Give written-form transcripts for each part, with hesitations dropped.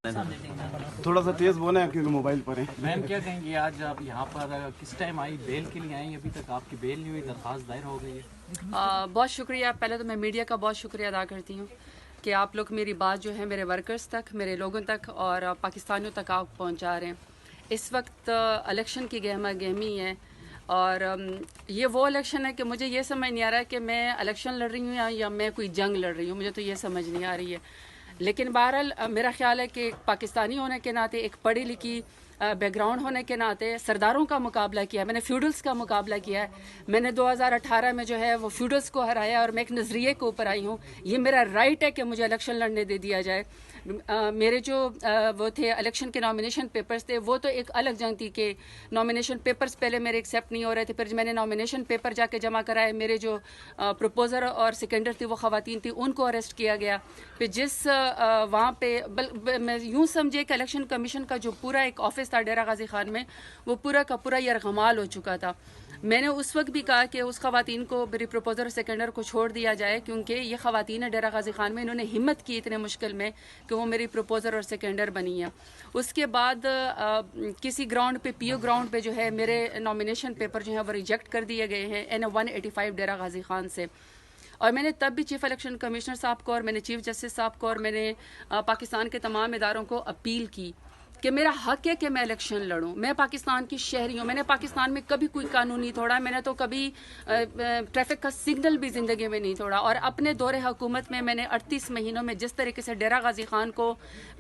थोड़ा सा तेज बोले क्योंकि मोबाइल पर है। मैम क्या कहेंगी, आज आप यहाँ पर किस टाइम आई, बेल के लिए आई, अभी तक आपकी बेल नहीं हुई, दरख्वास्त दायर हो गई है? बहुत शुक्रिया। पहले तो मैं मीडिया का बहुत शुक्रिया अदा करती हूँ कि आप लोग मेरी बात जो है मेरे वर्कर्स तक, मेरे लोगों तक और पाकिस्तानियों तक आप पहुँचा रहे हैं। इस वक्त इलेक्शन की गहमा गहमी है और ये वो इलेक्शन है कि मुझे ये समझ नहीं आ रहा है कि मैं इलेक्शन लड़ रही हूँ या मैं कोई जंग लड़ रही हूँ, मुझे तो ये समझ नहीं आ रही है। लेकिन बहरहाल मेरा ख्याल है कि पाकिस्तानी होने के नाते, एक पढ़ी लिखी बैकग्राउंड होने के नाते सरदारों का मुकाबला किया है, मैंने फ्यूडल्स का मुकाबला किया है। मैंने 2018 में जो है वो फ्यूडल्स को हराया और मैं एक नज़रिए के ऊपर आई हूँ। ये मेरा राइट है कि मुझे इलेक्शन लड़ने दे दिया जाए। मेरे जो वो थे इलेक्शन के नॉमिनेशन पेपर्स थे, वो तो एक अलग जंग थी कि नॉमिनेशन पेपर्स पहले मेरे एक्सेप्ट नहीं हो रहे थे। फिर मैंने नॉमिनेशन पेपर जाके जमा कराए, मेरे जो प्रपोजर और सेकेंडर थी वो ख़वातीन थी, उनको अरेस्ट किया गया। फिर जिस वहाँ पे मैं यूँ समझिए कि इलेक्शन कमीशन का जो पूरा एक ऑफिस था डेरा गाजी खान में, वो पूरा का पूरा यरगमाल हो चुका था। मैंने उस वक्त भी कहा कि उस ख़वातीन को, मेरी प्रपोजर और सेकेंडर को छोड़ दिया जाए, क्योंकि ये ख़वातीन है डेरा गाजी खान में, इन्होंने हिम्मत की इतने मुश्किल में कि वो मेरी प्रपोजर और सेकेंडर बनी है। उसके बाद किसी ग्राउंड पे, पीओ ग्राउंड पे जो है मेरे नॉमिनेशन पेपर जो है वो रिजेक्ट कर दिए गए हैं NA 185 डेरा गाजी खान से। और मैंने तब भी चीफ इलेक्शन कमिश्नर साहब को और मैंने चीफ जस्टिस साहब को और मैंने पाकिस्तान के तमाम इदारों को अपील की कि मेरा हक है कि मैं इलेक्शन लड़ूं। मैं पाकिस्तान की शहरी हूँ, मैंने पाकिस्तान में कभी कोई कानून नहीं तोड़ा, मैंने तो कभी ट्रैफिक का सिग्नल भी ज़िंदगी में नहीं तोड़ा। और अपने दौरे हुकूमत में मैंने 38 महीनों में जिस तरीके से डेरा गाजी खान को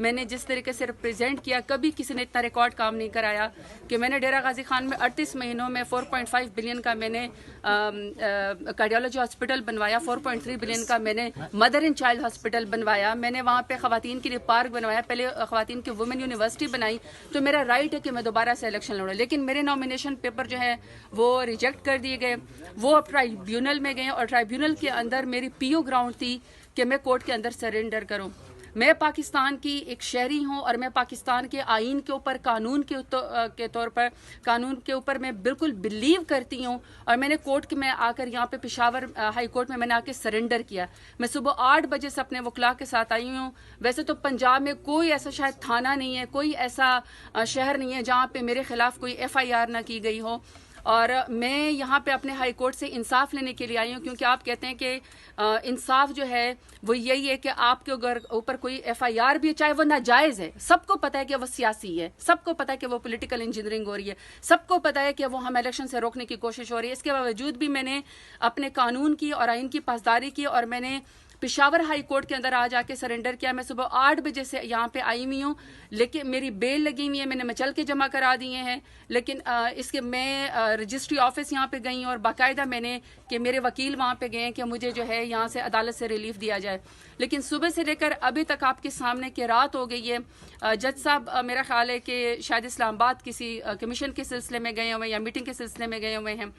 मैंने जिस तरीके से रिप्रेजेंट किया, कभी किसी ने इतना रिकॉर्ड काम नहीं कराया कि मैंने डेरा गाजी खान में 38 महीनों में 4.5 बिलियन का मैंने कार्डियोलॉजी हॉस्पिटल बनवाया, 4.3 बिलियन का मैंने मदर एंड चाइल्ड हॉस्पिटल बनवाया, मैंने वहाँ पे ख़वातीन के लिए पार्क बनवाया, पहले ख़वातीन की वुमेन यूनिवर्सिटी बनाई। तो मेरा राइट है कि मैं दोबारा से इलेक्शन लड़ूं। लेकिन मेरे नॉमिनेशन पेपर जो है वो रिजेक्ट कर दिए गए, वो अब ट्राइब्यूनल में गए और ट्राइब्यूनल के अंदर मेरी पीओ ग्राउंड थी कि मैं कोर्ट के अंदर सरेंडर करूं। मैं पाकिस्तान की एक शहरी हूं और मैं पाकिस्तान के आइन के ऊपर, कानून के तौर पर, कानून के ऊपर मैं बिल्कुल बिलीव करती हूं। और मैंने कोर्ट में आकर यहाँ पे पेशावर हाई कोर्ट में मैंने आके सरेंडर किया। मैं सुबह 8 बजे से अपने वकला के साथ आई हूँ। वैसे तो पंजाब में कोई ऐसा शायद थाना नहीं है, कोई ऐसा शहर नहीं है जहाँ पे मेरे खिलाफ कोई FIR ना की गई हो। और मैं यहाँ पे अपने हाई कोर्ट से इंसाफ लेने के लिए आई हूँ, क्योंकि आप कहते हैं कि इंसाफ जो है वो यही है कि आपके ऊपर कोई FIR भी है, चाहे वो नाजायज़ है, सबको पता है कि वो सियासी है, सबको पता है कि वो पॉलिटिकल इंजीनियरिंग हो रही है, सबको पता है कि वो हम इलेक्शन से रोकने की कोशिश हो रही है। इसके बावजूद भी मैंने अपने कानून की और आइन की पासदारी की और मैंने पेशावर हाई कोर्ट के अंदर आज आके सरेंडर किया। मैं सुबह 8 बजे से यहाँ पे आई हुई हूँ, लेकिन मेरी बेल लगी हुई है, मैंने मचल के जमा करा दिए हैं। लेकिन इसके मैं रजिस्ट्री ऑफिस यहाँ पे गई और बाकायदा मैंने कि मेरे वकील वहाँ पे गए कि मुझे जो है यहाँ से अदालत से रिलीफ दिया जाए। लेकिन सुबह से लेकर अभी तक आपके सामने कि रात हो गई है। जज साहब मेरा ख्याल है कि शायद इस्लामाबाद किसी कमीशन के सिलसिले में गए हुए हैं या मीटिंग के सिलसिले में गए हुए हैं।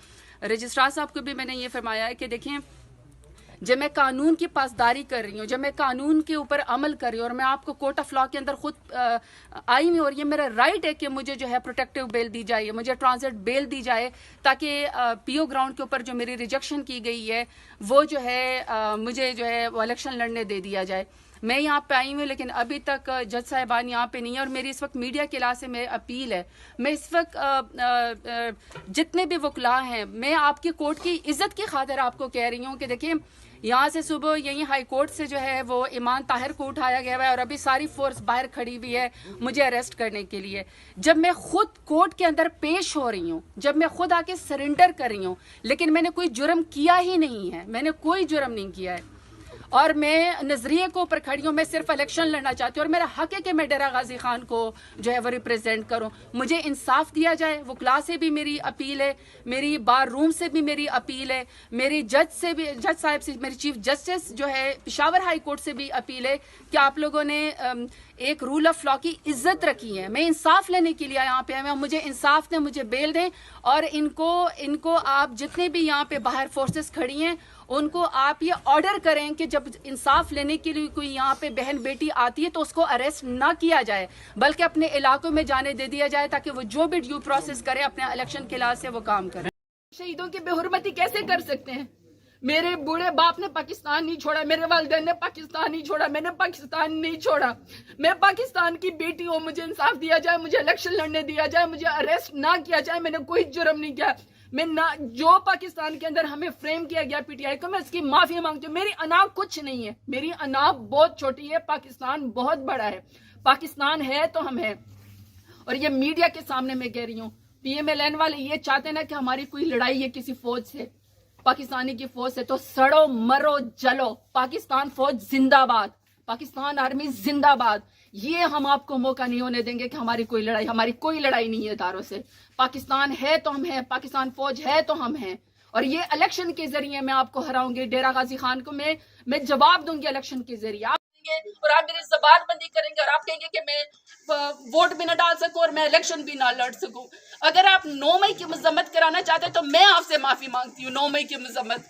रजिस्ट्रार साहब को भी मैंने ये फरमाया है कि देखें, जब मैं कानून की पासदारी कर रही हूँ, जब मैं कानून के ऊपर अमल कर रही हूँ और मैं आपको कोर्ट ऑफ लॉ के अंदर खुद आई हुई, और ये मेरा राइट है कि मुझे जो है प्रोटेक्टिव बेल दी जाए, मुझे ट्रांजिट बेल दी जाए, ताकि पीओ ग्राउंड के ऊपर जो मेरी रिजेक्शन की गई है वो जो है मुझे जो है वो इलेक्शन लड़ने दे दिया जाए। मैं यहाँ पे आई हूँ, लेकिन अभी तक जज साहिबान यहाँ पे नहीं है। और मेरी इस वक्त मीडिया के लिहाज से मेरी अपील है, मैं इस वक्त जितने भी वकला हैं, मैं आपकी कोर्ट की इज्जत की खातिर आपको कह रही हूँ कि देखिए, यहाँ से सुबह यही हाई कोर्ट से जो है वो ईमान ताहिर को उठाया गया है और अभी सारी फोर्स बाहर खड़ी हुई है मुझे अरेस्ट करने के लिए। जब मैं खुद कोर्ट के अंदर पेश हो रही हूँ, जब मैं खुद आके सरेंडर कर रही हूँ, लेकिन मैंने कोई जुर्म किया ही नहीं है, मैंने कोई जुर्म नहीं किया है और मैं नजरिए को ऊपर खड़ी हूँ। मैं सिर्फ इलेक्शन लड़ना चाहती हूँ और मेरा हक है कि मैं डेरा गाजी खान को जो है वो रिप्रेजेंट करूँ। मुझे इंसाफ दिया जाए, वकला से भी मेरी अपील है, मेरी बार रूम से भी मेरी अपील है, मेरी जज से भी, जज साहब से, मेरी चीफ जस्टिस जो है पेशावर हाई कोर्ट से भी अपील है कि आप लोगों ने एक रूल ऑफ लॉ की इज्जत रखी है। मैं इंसाफ लेने के लिए यहाँ पे आया हूँ, मुझे इंसाफ दें, मुझे बेल दें। और इनको आप जितने भी यहाँ पे बाहर फोर्सेस खड़ी हैं उनको आप ये ऑर्डर करें कि जब इंसाफ लेने के लिए कोई यहाँ पे बहन बेटी आती है तो उसको अरेस्ट ना किया जाए, बल्कि अपने इलाकों में जाने दे दिया जाए, ताकि वो जो भी ड्यू प्रोसेस करे अपने इलेक्शन के लिहाज से वो काम करें। शहीदों की बेहुरमती कैसे कर सकते हैं? میرے بوڑھے باپ نے پاکستان نہیں چھوڑا, میرے والدین نے پاکستان نہیں چھوڑا, میں نے پاکستان نہیں چھوڑا. میں پاکستان کی بیٹی ہوں, مجھے انصاف دیا جائے, مجھے الیکشن لڑنے دیا جائے, مجھے اریسٹ نہ کیا جائے. میں نے کوئی جرم نہیں کیا. میں نہ جو پاکستان کے اندر ہمیں فریم کیا گیا پی ٹی آئی کو, میں اس کی معافی مانگتی ہوں. میری انا کچھ نہیں ہے, میری انا بہت چھوٹی ہے. پاکستان بہت بڑا ہے. پاکستان ہے تو ہم ہیں. اور یہ میڈیا کے سامنے میں کہہ رہی ہوں, پی ایم ایل این والے یہ چاہتے ہیں نا کہ ہماری کوئی لڑائی ہے کسی فوج سے, پاکستانی کی فوج سے, تو سڑو مرو جلو. پاکستان فوج زندہ باد, پاکستان آرمی زندہ باد. یہ ہم آپ کو موقع نہیں ہونے دیں گے کہ ہماری کوئی لڑائی نہیں ہے اداروں سے. پاکستان ہے تو ہم ہیں, پاکستان فوج ہے تو ہم ہیں. اور یہ الیکشن کے ذریعے میں آپ کو ہراؤں گی. ڈیرہ غازی خان کو میں جواب دوں گی الیکشن کے ذریعے. آپ اور آپ میری زبان بندی کریں گے اور آپ کہیں گے کہ میں ووٹ بھی نہ ڈال سکوں اور میں الیکشن بھی نہ لڑ سکوں. اگر آپ 9 مئی کی مذمت کرانا چاہتے ہیں تو میں آپ سے معافی مانگتی ہوں. 9 مئی کی مذمت,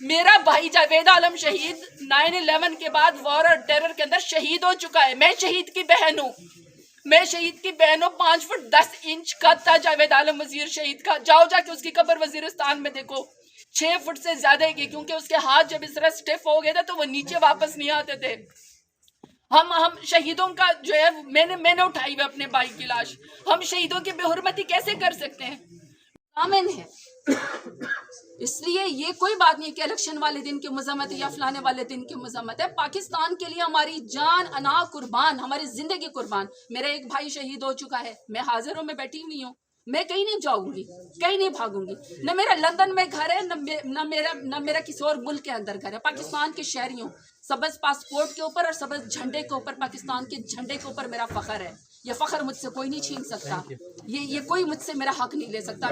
میرا بھائی جاوید عالم شہید 9/11 کے بعد وار اور ٹیرر کے اندر شہید ہو چکا ہے. میں شہید کی بہن ہوں, 5 فٹ 10 انچ کا تھا جاوید عالم وزیر شہید کا. جاؤ جا کے اس کی قبر وزیرستان میں دیکھو, 6 فٹ سے زیادہ کی, کیونکہ اس کے ہاتھ جب اس طرح سٹیف ہو گئے تھے تو وہ نیچے واپس نہیں آتے تھے. ہم شہیدوں کا جو ہے میں نے اٹھائی ہوئی اپنے بھائی کی لاش. ہم شہیدوں کی بے حرمتی کیسے کر سکتے ہیں؟ آمین ہے. اس لیے یہ کوئی بات نہیں کہ الیکشن والے دن کی مذمت یا فلانے والے دن کی مذمت ہے. پاکستان کے لیے ہماری جان انا قربان, ہماری زندگی قربان. میرا ایک بھائی شہید ہو چکا ہے, میں حاضر ہوں, میں بیٹھی ہوئی ہوں, میں کہیں نہیں جاؤں گی, کہیں نہیں بھاگوں گی. نہ میرا لندن میں گھر ہے, نہ میرا کسی اور ملک کے اندر گھر ہے. پاکستان کے شہری ہوں. سبز پاسپورٹ کے اوپر اور سبز جھنڈے کے اوپر, پاکستان کے جھنڈے کے اوپر میرا فخر ہے. یہ فخر مجھ سے کوئی نہیں چھین سکتا. یہ کوئی مجھ سے میرا حق نہیں لے سکتا.